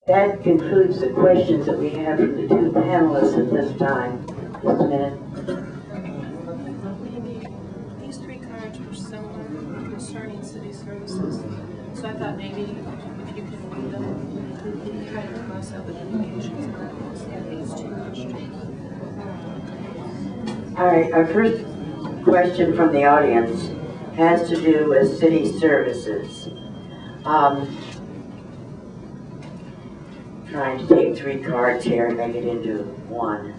That concludes the questions that we have from the two panelists at this time. Just a minute. These three cards were similar concerning city services, so I thought maybe if you can read them, try to cross out the communications about these two questions. All right, our first question from the audience has to do with city services. Trying to take three cards here and make it into one.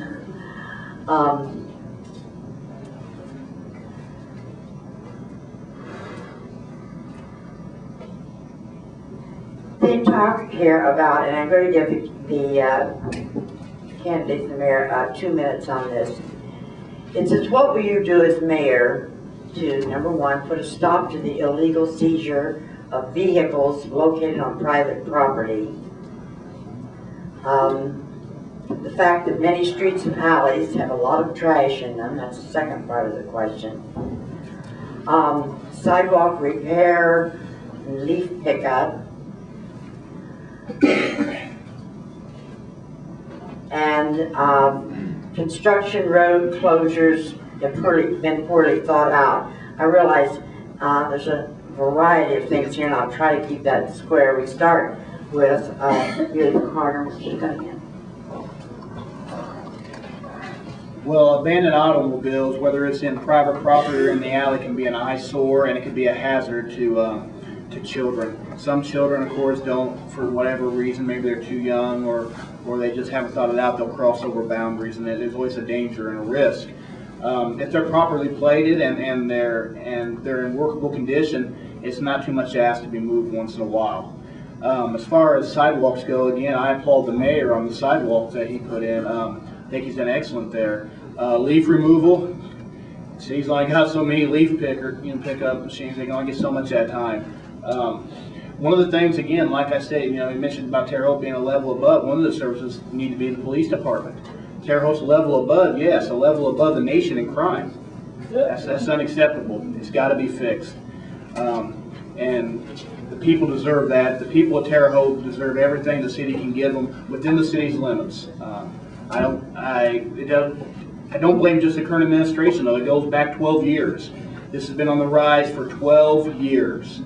They talk here about, and I'm going to give the candidate for the mayor 2 minutes on this. It says, what will you do as mayor to, number one, put a stop to the illegal seizure of vehicles located on private property? The fact that many streets and alleys have a lot of trash in them, that's the second part of the question. Sidewalk repair, leaf pickup, and construction road closures have been poorly thought out. I realize there's a variety of things here, and I'll try to keep that square. We start with here in the corner, Mr. Cunningham. Well, abandoned automobiles, whether it's in private property or in the alley, can be an eyesore, and it can be a hazard to children. Some children, of course, don't, for whatever reason, maybe they're too young or they just haven't thought it out, they'll cross over boundaries, and there's always a danger and a risk. If they're properly plated and they're in workable condition, it's not too much to ask to be moved once in a while. As far as sidewalks go, again, I applaud the mayor on the sidewalks that he put in. I think he's done excellent there. Leaf removal, he's only got so many leaf pickup machines, they can only get so much at a time. One of the things, again, like I said, you mentioned about Terre Haute being a level above. One of the services need to be the police department. Terre Haute's a level above, yes, a level above the nation in crime. That's unacceptable. It's got to be fixed. And the people deserve that. The people of Terre Haute deserve everything the city can give them within the city's limits. I don't blame just the current administration, though. It goes back 12 years. This has been on the rise for 12 years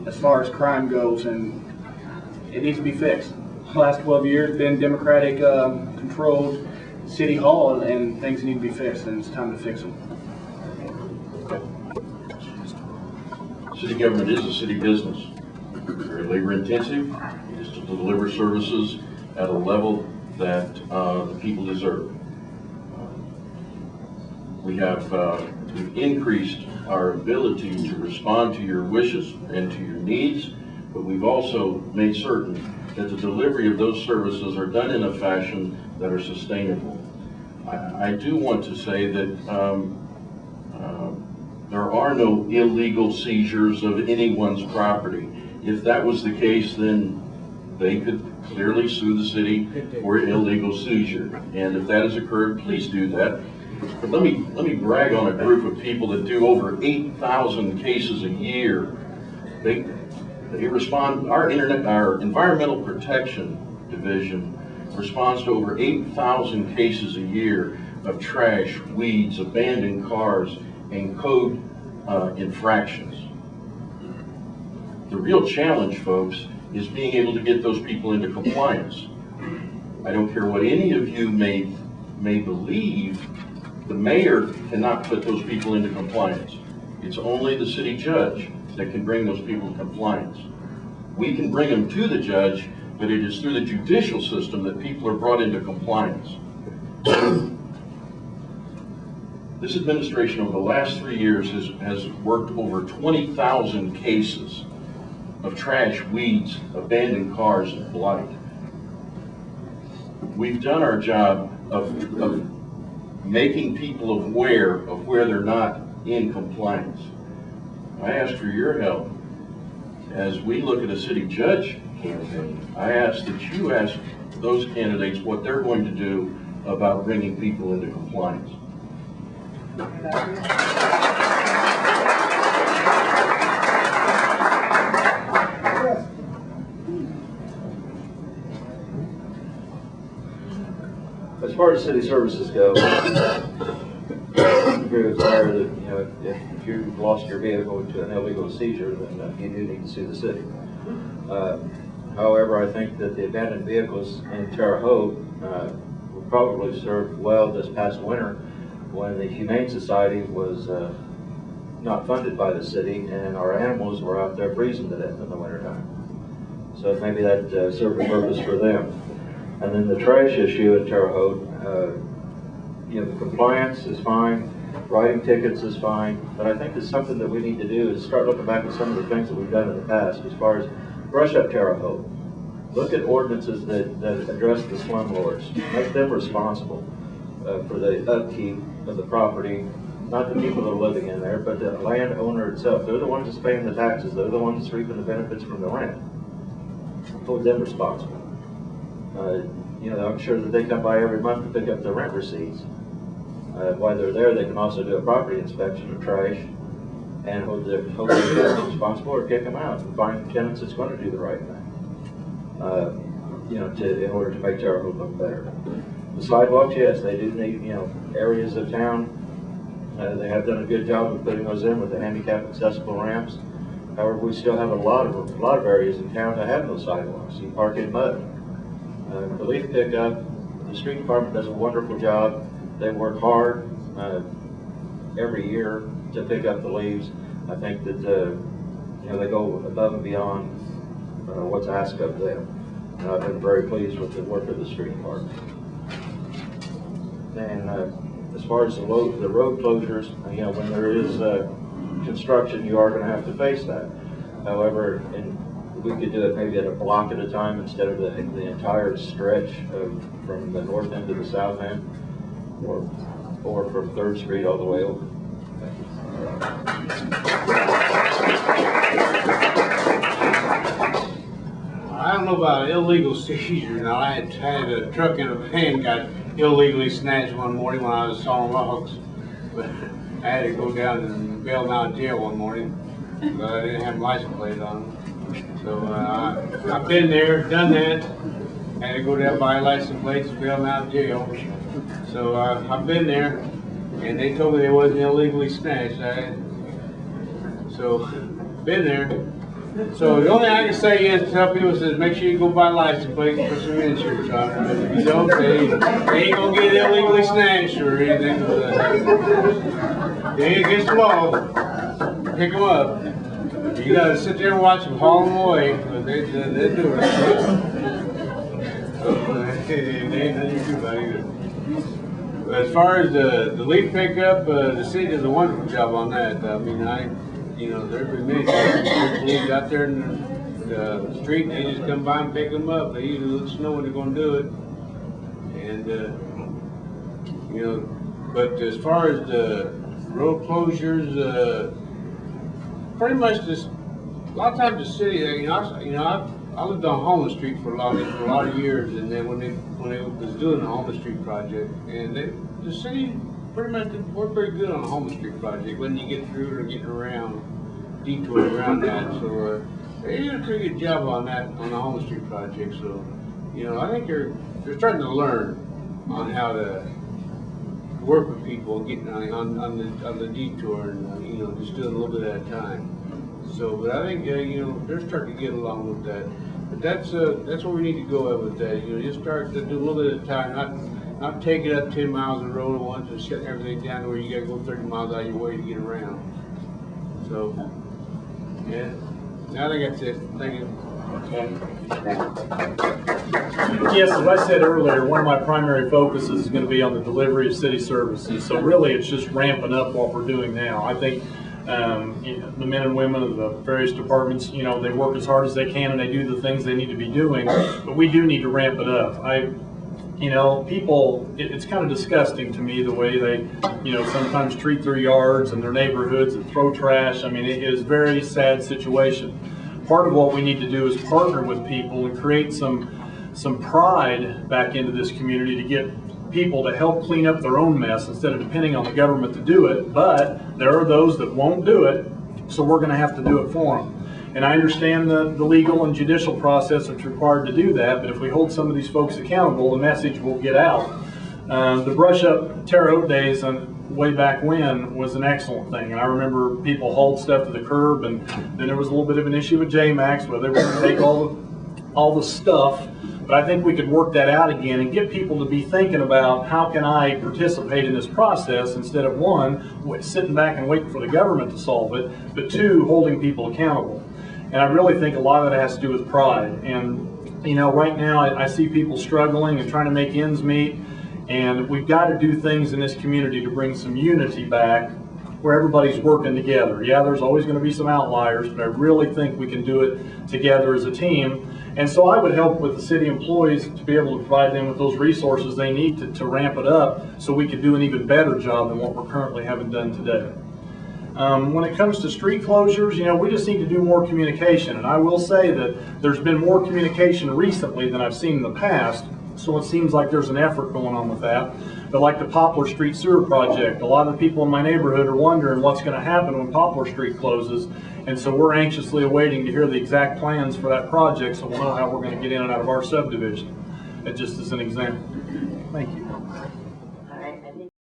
as far as crime goes, and it needs to be fixed. The last 12 years been Democratic controlled City Hall, and things need to be fixed, and it's time to fix them. City government is a city business. Very labor intensive. It is to deliver services at a level that the people deserve. We have we've increased our ability to respond to your wishes and to your needs, but we've also made certain that the delivery of those services are done in a fashion that are sustainable. I do want to say that there are no illegal seizures of anyone's property. If that was the case, then they could clearly sue the city for illegal seizure. And if that has occurred, please do that. But let me brag on a group of people that do over 8,000 cases a year. They respond. Our environmental protection division responds to over 8,000 cases a year of trash, weeds, abandoned cars, and code infractions. The real challenge, folks, is being able to get those people into compliance. I don't care what any of you may believe, the mayor cannot put those people into compliance. It's only the city judge that can bring those people to compliance. We can bring them to the judge, but it is through the judicial system that people are brought into compliance. This administration over the last 3 years has worked over 20,000 cases of trash, weeds, abandoned cars, and blight. We've done our job of making people aware of where they're not in compliance. I ask for your help. As we look at a city judge candidate, I ask that you ask those candidates what they're going to do about bringing people into compliance. As far as city services go, I agree with Mayor that, you know, if you've lost your vehicle to an illegal seizure, then you do need to sue the city. However, I think that the abandoned vehicles in Terre Haute were probably served well this past winter when the Humane Society was not funded by the city and our animals were out there freezing to death in the wintertime. So maybe that served a purpose for them. And then the trash issue at Terre Haute, you know, the compliance is fine, writing tickets is fine, but I think it's something that we need to do is start looking back at some of the things that we've done in the past as far as brush up Terre Haute. Look at ordinances that address the slumlords. Make them responsible for the upkeep of the property, not the people that are living in there, but the landowner itself. They're the ones that's paying the taxes. They're the ones that's reaping the benefits from the rent. Hold them responsible. You know, I'm sure that they come by every month to pick up their rent receipts. While they're there, they can also do a property inspection of trash and hold their tenants responsible or kick them out and find tenants that's going to do the right thing. You know, in order to make Terre Haute look better. The sidewalks, yes, they do need, you know, areas of town. They have done a good job of putting those in with the handicap accessible ramps. However, we still have a lot of areas in town that have no sidewalks. You park in mud. The leaf pickup, the street department does a wonderful job. They work hard every year to pick up the leaves. I think that you know, they go above and beyond what's asked of them. And I've been very pleased with the work of the street department. And as far as the road closures, you know, when there is construction, you are going to have to face that. However, we could do it maybe at a block at a time instead of the entire stretch from the north end to the south end, or from 3rd Street all the way over. I don't know about illegal seizure. Now, I had a truck and a van got illegally snatched one morning when I was sawing logs. But I had to go down and bail them out of jail one morning, but I didn't have a license plate on them. So I've been there, done that. Had to go down buy license plates, bail them out of jail. So I've been there, and they told me they wasn't illegally snatched. So been there. So the only thing I can say is tell people is make sure you go buy license plates for some insurance on them. If you don't, they ain't gonna get illegally snatched or anything. They ain't against the law. Pick them up. You gotta sit there and watch them haul them away, but they do it. So they ain't nothing to do about it either. But as far as the leaf pickup, the city does a wonderful job on that. I mean, you know, there's been many leaves out there in the street, and they just come by and pick them up. They usually let us know when they're going to do it. And, you know, but as far as the road closures, pretty much just, a lot of times the city, you know, I lived on Homeless Street for a lot of years, and then when they was doing the Homeless Street project, and the city pretty much worked pretty good on the Homeless Street project when you get through it or getting around, detouring around that. So they did a pretty good job on that, on the Homeless Street project. So, you know, I think they're starting to learn on how to work with people, getting on the detour, and you know, just doing a little bit at a time. So, but I think you know, they're starting to get along with that. But that's where we need to go at with that. You know, just start to do a little bit at a time, not take it up 10 miles of road at once and shutting everything down to where you got to go 30 miles out of your way to get around. So, yeah, I think that's it. Thank you. Yes, as I said earlier, one of my primary focuses is going to be on the delivery of city services. So really, it's just ramping up what we're doing now. I think you know, the men and women of the various departments, you know, they work as hard as they can and they do the things they need to be doing, but we do need to ramp it up. You know, people, it's kind of disgusting to me the way they, you know, sometimes treat their yards and their neighborhoods and throw trash. I mean, it is a very sad situation. Part of what we need to do is partner with people and create some pride back into this community to get people to help clean up their own mess instead of depending on the government to do it. But there are those that won't do it, so we're going to have to do it for them. And I understand the legal and judicial process that's required to do that, but if we hold some of these folks accountable, the message will get out. The brush up Terre Haute days way back when was an excellent thing. And I remember people hauled stuff to the curb, and then there was a little bit of an issue with J-Max where they were going to take all the stuff. But I think we could work that out again and get people to be thinking about how can I participate in this process instead of one, sitting back and waiting for the government to solve it, but two, holding people accountable. And I really think a lot of that has to do with pride. And you know, right now I see people struggling and trying to make ends meet, and we've got to do things in this community to bring some unity back where everybody's working together. Yeah, there's always going to be some outliers, but I really think we can do it together as a team. And so I would help with the city employees to be able to provide them with those resources they need to ramp it up so we could do an even better job than what we're currently having done today. When it comes to street closures, you know, we just need to do more communication. And I will say that there's been more communication recently than I've seen in the past. So it seems like there's an effort going on with that. But like the Poplar Street Sewer Project, a lot of the people in my neighborhood are wondering what's going to happen when Poplar Street closes. And so we're anxiously awaiting to hear the exact plans for that project so we'll know how we're going to get in and out of our subdivision. It just is an example. Thank you.